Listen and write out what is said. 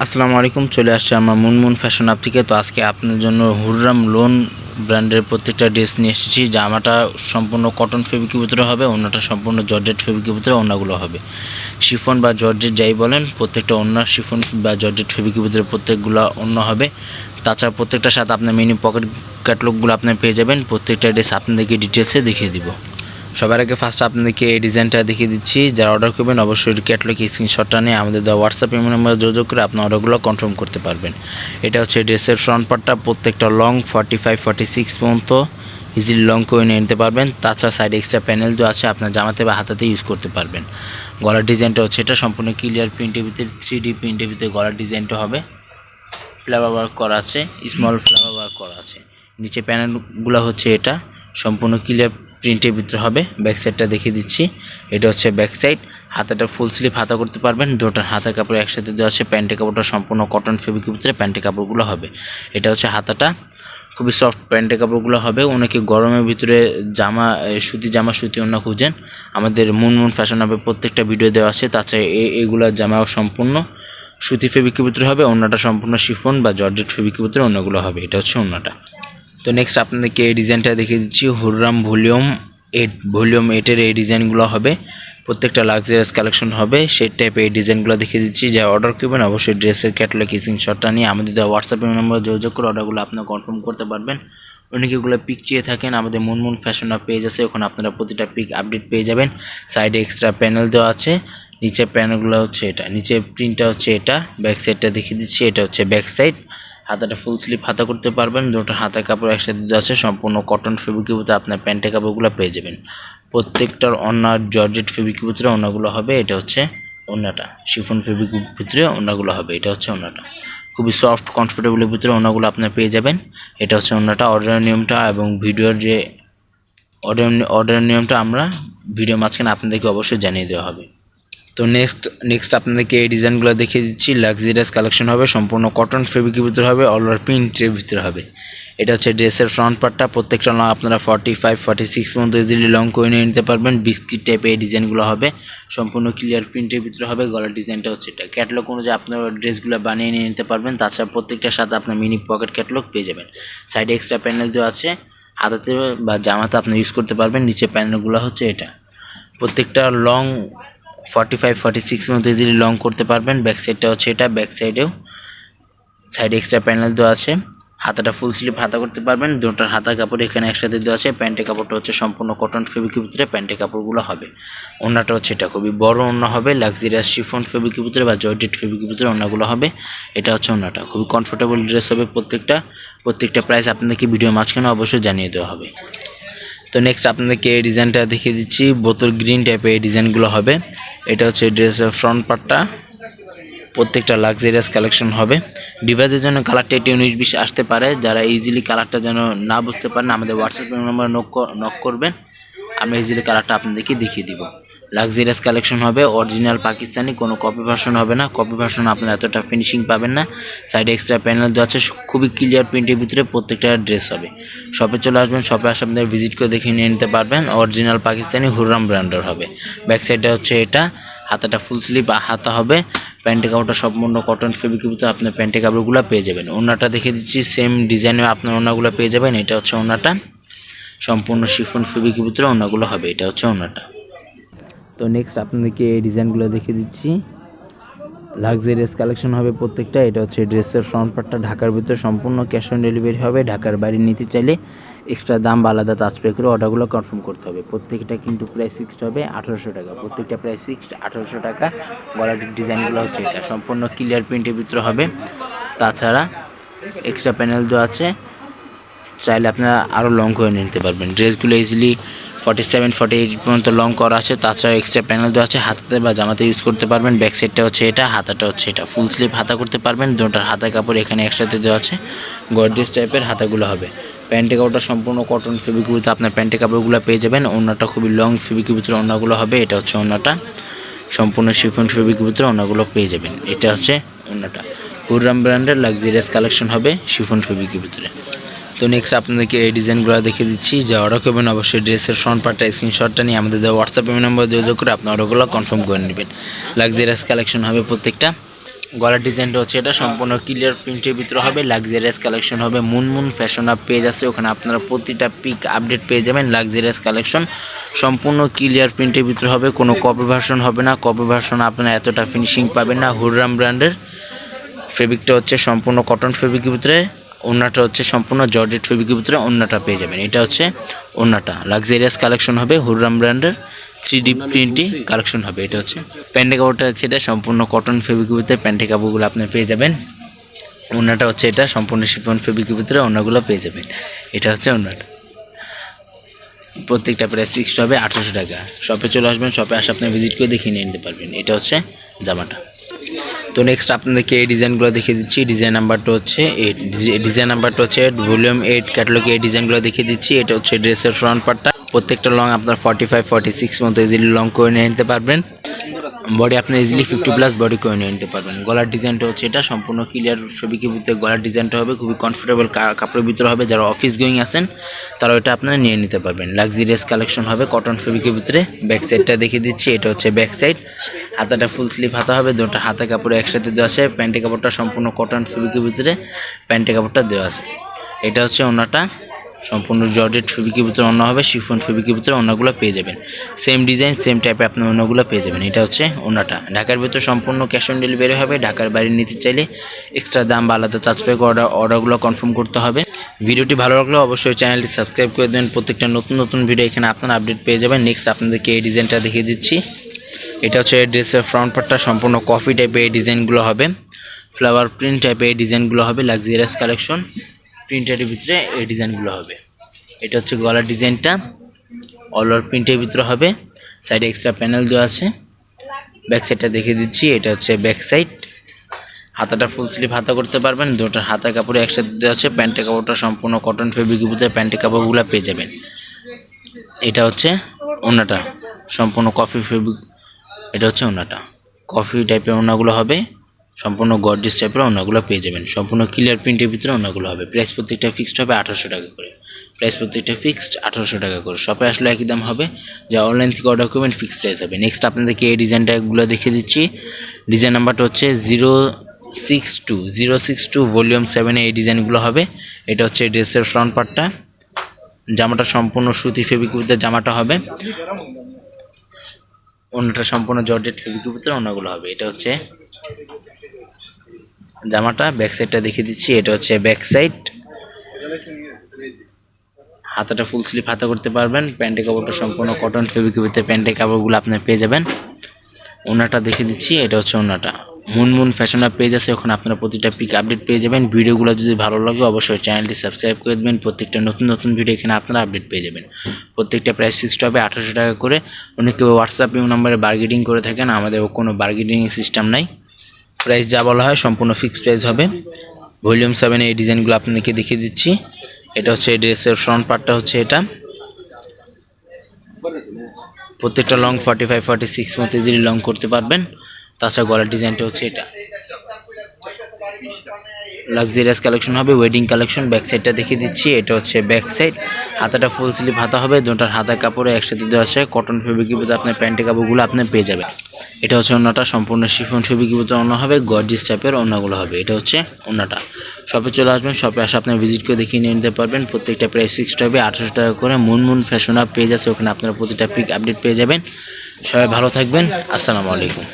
আসসালামু আলাইকুম, চলে আসছে আমরা মুনমুন ফ্যাশন আপ থেকে। তো আজকে আপনার জন্য হুররাম লোন ব্র্যান্ডের প্রত্যেকটা ড্রেস নিয়ে এসেছি। জামাটা সম্পূর্ণ কটন ফেব্রিকের ভিতরে হবে, ওড়নাটা সম্পূর্ণ জর্জেট ফেব্রিকের ভিতরে ওড়নাগুলো হবে। শিফন বা জর্জেট যাই বলেন, প্রত্যেকটা ওড়না শিফন বা জর্জেট ফেব্রিকের ভিতরে প্রত্যেকগুলো ওড়না হবে। তাছাড়া প্রত্যেকটার সাথে আপনার মিনি পকেট ক্যাটালগুলো আপনি পেয়ে যাবেন। প্রত্যেকটা ড্রেস আপনাদেরকে ডিটেলসে দেখিয়ে দিব। সবার আগে ফার্স্ট আপনাদেরকে এই ডিজাইনটা দেখিয়ে দিচ্ছি। যারা অর্ডার করবেন অবশ্যই ক্যাটালগ স্ক্রিনশটটা নিয়ে আমাদের দেওয়া হোয়াটসঅ্যাপ নাম্বার যোগাযোগ করে আপনার অর্ডারগুলো কনফার্ম করতে পারবেন। এটা হচ্ছে ড্রেসের ফ্রন্ট পার্টটা, প্রত্যেকটা লং 45-46 পর্যন্ত ইজিলি লং করে নিয়ে নিতে পারবেন। তাছাড়া সাইড এক্সট্রা প্যানেল তো আছে, আপনার জামাতে বা হাতাতে ইউজ করতে পারবেন। গলার ডিজাইনটা হচ্ছে এটা সম্পূর্ণ ক্লিয়ার প্রিন্টের ভিতরে 3D প্রিন্টের ভিতরে গলার ডিজাইনটা হবে। ফ্লাওয়ার ওয়ার্ক করা আছে, স্মল ফ্লাওয়ার ওয়ার্ক করা আছে। নিচে প্যানেলগুলো হচ্ছে এটা সম্পূর্ণ ক্লিয়ার প্রিন্টের ভিতরে হবে। ব্যাক সাইডটা দেখিয়ে দিচ্ছি, এটা হচ্ছে ব্যাক সাইড। হাতাটা ফুল স্লিভ হাতা করতে পারবেন, দুটো হাতার কাপড় একসাথে দেওয়া আছে। প্যান্টের কাপড়টা সম্পূর্ণ কটন ফেব্রিকের ভিতরে প্যান্টের কাপড়গুলো হবে। এটা হচ্ছে হাতাটা, খুবই সফট প্যান্টের কাপড়গুলো হবে। অনেকে গরমের ভিতরে জামা সুতি ওড়না খুঁজেন, আমাদের মুনমুন ফ্যাশন হবে প্রত্যেকটা ভিডিও দেওয়া আছে। তাছাড়া এগুলো জামা সম্পূর্ণ সুতি ফেব্রিকের ভিতরে হবে। ওড়নাটা সম্পূর্ণ শিফন বা জর্জেট ফেব্রিকের ভিতরে ওড়নাগুলো হবে। এটা হচ্ছে ওড়নাটা। তো নেক্সট আপনাদেরকে এই ডিজাইনটা দেখিয়ে দিচ্ছি। হুররাম ভলিউম 8-এর এই ডিজাইনগুলো হবে। প্রত্যেকটা লাক্সারিয়াস কালেকশন হবে, সেই টাইপের এই ডিজাইনগুলো দেখিয়ে দিচ্ছি। যা অর্ডার করবেন অবশ্যই ড্রেসের ক্যাটালগ স্ক্রিনশটটা নিয়ে আমাদের দেওয়া হোয়াটসঅ্যাপ নাম্বার যোগাযোগ করে অর্ডারগুলো আপনারা কনফার্ম করতে পারবেন। অনেকে এগুলো পিক চেয়ে থাকেন, আমাদের মুনমুন ফ্যাশন পেজ আছে, ওখানে আপনারা প্রতিটা পিক আপডেট পেয়ে যাবেন। সাইডে এক্সট্রা প্যানেল দেওয়া আছে, নিচে প্যানেলগুলো হচ্ছে এটা, নিচে প্রিন্টটা হচ্ছে এটা। ব্যাক সাইডটা দেখিয়ে দিচ্ছি, এটা হচ্ছে ব্যাক সাইড। হাতাটা ফুল স্লিভ হাতা করতে পারবেন, দুটো হাতার কাপড় একসাথে দেওয়া আছে। সম্পূর্ণ কটন ফেব্রিকের ভিতরে আপনার প্যান্টের কাপড়গুলো পেয়ে যাবেন। প্রত্যেকটার ওড়না জর্জেট ফেব্রিকের ভিতরে ওড়নাগুলো হবে। এটা হচ্ছে ওড়নাটা, শিফন ফেব্রিকের ভিতরে ওড়নাগুলো হবে। এটা হচ্ছে ওড়নাটা, খুবই সফট কমফোর্টেবলের ভিতরে ওড়নাগুলো আপনার পেয়ে যাবেন। এটা হচ্ছে ওড়নাটা। অর্ডারের নিয়মটা এবং ভিডিওর যে অর্ডারের নিয়মটা আমরা ভিডিও মাঝখানে আপনাদেরকে অবশ্যই জানিয়ে দেওয়া হবে। তো নেক্সট আপনাদেরকে এই ডিজাইনগুলো দেখিয়ে দিচ্ছি। লাক্সারিয়াস কালেকশন হবে, সম্পূর্ণ কটন ফেব্রিকের ভিতরে হবে, অল ওভার প্রিন্টের ভিতরে হবে। এটা হচ্ছে ড্রেসের ফ্রন্ট পার্টটা, প্রত্যেকটা লং আপনারা 45-46 পর্যন্ত ইজিলি লং করে নিয়ে নিতে পারবেন। বিস্কিট টাইপের এই ডিজাইনগুলো হবে, সম্পূর্ণ ক্লিয়ার প্রিন্টের ভিতরে হবে। গলার ডিজাইনটা হচ্ছে এটা। ক্যাটালগ অনুযায়ী আপনারা ড্রেসগুলো বানিয়ে নিয়ে নিতে পারবেন। তাছাড়া প্রত্যেকটার সাথে আপনার মিনি পকেট ক্যাটালগ পেয়ে যাবেন। সাইডে এক্সট্রা প্যানেল দেওয়া আছে, হাতাতে বা জামাতে আপনি ইউজ করতে পারবেন। নিচে প্যানেলগুলো হচ্ছে এটা। প্রত্যেকটা লং 45-46 মধ্যে ইজিলি লং করতে পারবেন। ব্যাক সাইডটা হচ্ছে এটা, ব্যাক সাইডে এক্সট্রা প্যানেল দেওয়া আছে। হাতাটা ফুল স্লিভ হাতা করতে পারবেন, দুটোর হাতা কাপড় এখানে একসাথে দেওয়া আছে। প্যান্টের কাপড়টা হচ্ছে সম্পূর্ণ কটন ফেব্রিকের ভিতরে প্যান্টের কাপড়গুলো হবে। ওড়নাটা হচ্ছে এটা, খুবই বড় ওড়না হবে, লাক্সারিয়াস শিফন ফেব্রিকের ভিতরে বা জর্জেট ফেব্রিকের ভিতরে ওড়নাগুলো হবে। এটা হচ্ছে ওড়নাটা, খুবই কমফোর্টেবল ড্রেস হবে। প্রত্যেকটা প্রাইস আপনাদেরকে ভিডিও মাঝখানে অবশ্যই জানিয়ে দেওয়া হবে। তো নেক্সট আপনাদেরকে এই ডিজাইনটা দেখিয়ে দিচ্ছি। বোতল গ্রিন টাইপের এই ডিজাইনগুলো হবে। এটা হচ্ছে ড্রেসের ফ্রন্ট পার্টটা, প্রত্যেকটা লাক্সারিয়াস কালেকশন হবে। ডিভাইসের জন্য কালারটা একটু 19-20 আসতে পারে, যারা ইজিলি কালারটা যেন না বুঝতে পারেন আমাদের হোয়াটসঅ্যাপ নাম্বার নক করবেন, আমি ইজিলি কালারটা আপনাদেরকে দেখিয়ে দিব। লাক্সারিয়াস কালেকশন হবে, অরিজিনাল পাকিস্তানি, কোনো কপি ভার্সন হবে না। কপি ভার্সন আপনারা এতটা ফিনিশিং পাবেন না। সাইডে এক্সট্রা প্যানেল দেওয়া আছে, খুবই ক্লিয়ার প্রিন্টের ভিতরে প্রত্যেকটা ড্রেস হবে। শপে চলে আসবেন, শপে আসে আপনারা ভিজিট করে দেখে নিয়ে নিতে পারবেন। অরিজিনাল পাকিস্তানি হুররাম ব্র্যান্ডের হবে। ব্যাক সাইডটা হচ্ছে এটা, হাতাটা ফুল স্লিভ হাতা হবে। প্যান্টের কাপড়টা সম্পূর্ণ কটন ফেব্রিকের ভিতরে আপনার প্যান্টের কাপড়গুলো পেয়ে যাবেন। ওড়নাটা দেখে দিচ্ছি, সেম ডিজাইনে আপনার ওড়নাগুলো পেয়ে যাবেন। এটা হচ্ছে ওড়নাটা, সম্পূর্ণ শিফন ফেব্রিকের ভিতরে ওড়নাগুলো হবে। এটা হচ্ছে ওড়নাটা। তো নেক্সট আপনাদেরকে এই ডিজাইনগুলো দেখিয়ে দিচ্ছি। লাক্সারিয়াস কালেকশন হবে প্রত্যেকটা। এটা হচ্ছে ড্রেসের ফ্রন্ট পার্টটা, ঢাকার ভিতরে সম্পূর্ণ ক্যাশ অন ডেলিভারি হবে। ঢাকার বাইরে নিতে চাইলে এক্সট্রা দাম বা আলাদা চার্জ পে করে অর্ডারগুলো কনফার্ম করতে হবে। প্রত্যেকটা কিন্তু প্রাইস ফিক্সড হবে 1800 টাকা। প্রত্যেকটা প্রাইস ফিক্সড 1800 টাকা। গলার ডিজাইনগুলো হচ্ছে এটা, সম্পূর্ণ ক্লিয়ার প্রিন্টের ভিতরে হবে। তাছাড়া এক্সট্রা প্যানেল দেওয়া আছে, চাইলে আপনারা আরও লং করে নিতে পারবেন। ড্রেসগুলো ইজিলি 47-48 পর্যন্ত লং করা আছে। তাছাড়া এক্সট্রা প্যানেল দেওয়া আছে, হাতাতে বা জামাতে ইউজ করতে পারবেন। ব্যাক সাইডটা হচ্ছে এটা, হাতাটা হচ্ছে এটা, ফুল স্লিভ হাতা করতে পারবেন। দুটোর হাতা কাপড় এখানে একসাথে দেওয়া আছে, গর্জিয়াস টাইপের হাতাগুলো হবে। প্যান্টের কাপড়টা সম্পূর্ণ কটন ফেব্রিকের ভিতরে আপনার প্যান্টের কাপড়গুলো পেয়ে যাবেন। ওড়নাটা খুবই লং ফেব্রিকের ভিতরে ওড়নাগুলো হবে। এটা হচ্ছে ওড়নাটা, সম্পূর্ণ শিফন ফেব্রিকের ভিতরে ওড়নাগুলো পেয়ে যাবেন। এটা হচ্ছে ওড়নাটা। হুররাম ব্র্যান্ডের লাক্সারিয়াস কালেকশন হবে শিফন ফেব্রিকের ভিতরে। তো নেক্সট আপনাদেরকে এই ডিজাইনগুলো দেখিয়ে দিচ্ছি। যা অর্ডার করবেন অবশ্যই ড্রেসের ফ্রন্ট পার্টটা স্ক্রিনশটটা নিয়ে আমাদের দেওয়া হোয়াটসঅ্যাপ নাম্বার যোগাযোগ করে আপনার অর্ডারগুলো কনফার্ম করে নেবেন। লাক্সারিয়াস কালেকশন হবে প্রত্যেকটা। গলার ডিজাইনটা হচ্ছে এটা সম্পূর্ণ ক্লিয়ার প্রিন্টের ভিতরে হবে, লাক্সারিয়াস কালেকশন হবে। মুনমুন ফ্যাশন আপ পেজ আছে, ওখানে আপনারা প্রতিটা পিক আপডেট পেয়ে যাবেন। লাক্সারিয়াস কালেকশন সম্পূর্ণ ক্লিয়ার প্রিন্টের ভিতরে হবে, কোনো কপি ভার্সন হবে না। কপি ভার্সন আপনারা এতটা ফিনিশিং পাবেন না। হুররাম ব্র্যান্ডের ফেব্রিকটা হচ্ছে সম্পূর্ণ কটন ফেব্রিকের ভিতরে, ওড়নাটা হচ্ছে সম্পূর্ণ জর্জেট ফেব্রিকের ভিতরে ওড়নাটা পেয়ে যাবেন। এটা হচ্ছে ওড়নাটা, লাক্সারিয়াস কালেকশন হবে, হুররাম ব্র্যান্ডের 3D প্রিন্টই কালেকশন হবে। এটা হচ্ছে প্যান্টের কাপড়টা হচ্ছে এটা সম্পূর্ণ কটন ফেব্রিকের ভিতরে প্যান্টের কাপড়গুলো আপনি পেয়ে যাবেন। ওড়নাটা হচ্ছে এটা সম্পূর্ণ শিফন ফেব্রিকের ভিতরে ওড়নাগুলো পেয়ে যাবেন। এটা হচ্ছে ওড়নাটা, প্রত্যেকটা প্রাইস ফিক্সড হবে 1800 টাকা। শপে চলে আসবেন, শপে আসে আপনি ভিজিট করে দেখিয়ে নিয়ে নিতে পারবেন। এটা হচ্ছে জামাটা। তো নেক্সট আপনাদেরকে এই ডিজাইনগুলো দেখিয়ে দিচ্ছি। ডিজাইন নাম্বারটা হচ্ছে 8, ডিজাইন নাম্বারটা হচ্ছে ভলিউম 8 ক্যাটালগে এই ডিজাইনগুলো দেখিয়ে দিচ্ছি। এটা হচ্ছে ড্রেসের ফ্রন্ট পার্টটা, প্রত্যেকটা লং আপনার 45-46 মতো ইজিলি লং করে নিয়ে নিতে পারবেন। বডি আপনি ইজিলি 50+ বডি করে নিয়ে নিতে পারবেন। গলার ডিজাইনটা হচ্ছে এটা সম্পূর্ণ ক্লিয়ার ছবিকের ভিতরে গলার ডিজাইনটা হবে, খুবই কমফোর্টেবল কাপড়ের ভিতরে হবে। যারা অফিস গোয়িং আছেন তারা ওইটা আপনারা নিয়ে নিতে পারবেন। লাক্সারিয়াস কালেকশন হবে কটন ফেব্রিকের ভিতরে। ব্যাক সাইডটা দেখিয়ে দিচ্ছি, এটা হচ্ছে ব্যাক সাইড। হাতাটা ফুল স্লিভ হাতা হবে, দুটো হাতা কাপড়ে একসাথে দেওয়া আছে। প্যান্টের কাপড়টা সম্পূর্ণ কটন ফেব্রিকের ভিতরে প্যান্টের কাপড়টা দেওয়া আছে। এটা হচ্ছে ওড়নাটা, সম্পূর্ণ জর্জেট ফেব্রিকের ভিতরে ওড়না হবে, শিফন ফেব্রিকের ভিতরে ওড়নাগুলো পেয়ে যাবেন। সেম ডিজাইন সেম টাইপে আপনি ওড়নাগুলো পেয়ে যাবেন। এটা হচ্ছে ওড়নাটা। ঢাকার ভিতরে সম্পূর্ণ ক্যাশ অন ডেলিভারি হবে। ঢাকার বাইরে নিতে চাইলে এক্সট্রা দাম বা আলাদা চার্জ পে করে অর্ডারগুলো কনফার্ম করতে হবে। ভিডিওটি ভালো লাগলে অবশ্যই চ্যানেলটি সাবস্ক্রাইব করে দেবেন। প্রত্যেকটা নতুন নতুন ভিডিও এখানে আপনারা আপডেট পেয়ে যাবেন। নেক্সট আপনাদেরকে এই ডিজাইনটা দেখিয়ে দিচ্ছি। এটা হচ্ছে ড্রেসের ফ্রন্ট পার্টটা সম্পূর্ণ কফি টাইপের এই ডিজাইনগুলো হবে, ফ্লাওয়ার প্রিন্ট টাইপের এই ডিজাইনগুলো হবে। লাক্সারিয়াস কালেকশন প্রিন্টের ভিতরে এই ডিজাইনগুলো হবে। এটা হচ্ছে গলার ডিজাইনটা, অল ওভার প্রিন্টের ভিতরে হবে। সাইডে এক্সট্রা প্যানেল দেওয়া আছে। ব্যাক সাইডটা দেখিয়ে দিচ্ছি, এটা হচ্ছে ব্যাক সাইড। হাতাটা ফুল স্লিভ হাতা করতে পারবেন, দুটো হাতা কাপড়ে একসাথে দেওয়া আছে। প্যান্টের কাপড়টা সম্পূর্ণ কটন ফেব্রিকের ভিতরে প্যান্টের কাপড়গুলো পেয়ে যাবেন। এটা হচ্ছে ওড়নাটা, সম্পূর্ণ কফি ফেব্রিক। এটা হচ্ছে ওড়নাটা, কফি টাইপের ওড়নাগুলো হবে, সম্পূর্ণ গর্জিয়াস টাইপের ওড়নাগুলো পেয়ে যাবেন। সম্পূর্ণ ক্লিয়ার প্রিন্টের ভিতরে ওড়নাগুলো হবে। প্রাইস প্রত্যেকটা ফিক্সড হবে 1800 টাকা করে। প্রাইস প্রত্যেকটা ফিক্সড 1800 টাকা করে। শপে আসলে একই দাম হবে, যা অনলাইন থেকে অর্ডার করবেন ফিক্সড প্রাইস হবে। নেক্সট আপনাদেরকে এই ডিজাইনটাগুলো দেখিয়ে দিচ্ছি। ডিজাইন নাম্বারটা হচ্ছে 062 ভলিউম 7 এই ডিজাইনগুলো হবে। এটা হচ্ছে ড্রেসের ফ্রন্ট পার্টটা। জামাটা সম্পূর্ণ সুতি ফেব্রিকের ভিতরে জামাটা হবে। ওড়নাটা সম্পূর্ণ জর্জেট ফেব্রিকের ভিতরে ওড়নাগুলো হবে। এটা হচ্ছে জামাটা। ব্যাক সাইডটা দেখিয়ে দিচ্ছি, এটা হচ্ছে ব্যাক সাইড। হাতাটা ফুল স্লিভ হাতা করতে পারবেন। প্যান্টের কাপড়টা সম্পূর্ণ কটন ফেব্রিকের ভিতরে প্যান্টের কাপড়গুলো আপনি পেয়ে যাবেন। ওড়নাটা দেখিয়ে দিচ্ছি, এটা হচ্ছে ওড়নাটা। মুনমুন ফ্যাশন আপ পেজ আছে, ওখানে আপনারা প্রতিটা পিক আপডেট পেয়ে যাবেন। ভিডিওগুলো যদি ভালো লাগে অবশ্যই চ্যানেলটি সাবস্ক্রাইব করে দেবেন। প্রত্যেকটা নতুন নতুন ভিডিও এখানে আপনারা আপডেট পেয়ে যাবেন। প্রত্যেকটা প্রাইস ফিক্সড হবে 1800 টাকা করে। অনেকে হোয়াটসঅ্যাপ নাম্বারে বার্গেনিং করে থাকেন, আমাদের কোনো বার্গেনিং সিস্টেম নাই। প্রাইস যা বলা হয় সম্পূর্ণ ফিক্সড প্রাইস হবে। ভলিউম 7 এই ডিজাইনগুলো আপনাদেরকে দেখিয়ে দিচ্ছি। এটা হচ্ছে ড্রেসের ফ্রন্ট পার্টটা হচ্ছে এটা, প্রত্যেকটা লং 45-46 মতো ইজিলি লং করতে পারবেন। তাছাড়া গলার ডিজাইনটা হচ্ছে এটা। লাক্সারিয়াস কালেকশন হবে, ওয়েডিং কালেকশন। ব্যাক সাইডটা দেখিয়ে দিচ্ছি, এটা হচ্ছে ব্যাক সাইড। হাতাটা ফুল স্লিভ হাতা হবে, দুটার হাতা কাপড়ে একসাথে দেওয়া আছে। কটন ফেব্রিকের ভিতরে আপনার প্যান্টের কাপড়গুলো আপনি পেয়ে যাবেন। এটা হচ্ছে ওড়নাটা, সম্পূর্ণ শিফন ফেব্রিকের ভিতরে ওড়না হবে, গর্জিয়াস টাইপের ওড়নাগুলো হবে। এটা হচ্ছে ওড়নাটা। শপে চলে আসবেন, শপে আসে আপনি ভিজিট করে দেখিয়ে নিয়ে নিতে পারবেন। প্রত্যেকটা প্রাইস ফিক্সড হবে 1800 টাকা করে। মুনমুন ফ্যাশন আপ পেজ আছে, ওখানে আপনারা প্রতিটা পিক আপডেট পেয়ে যাবেন। সবাই ভালো থাকবেন, আসসালামু আলাইকুম।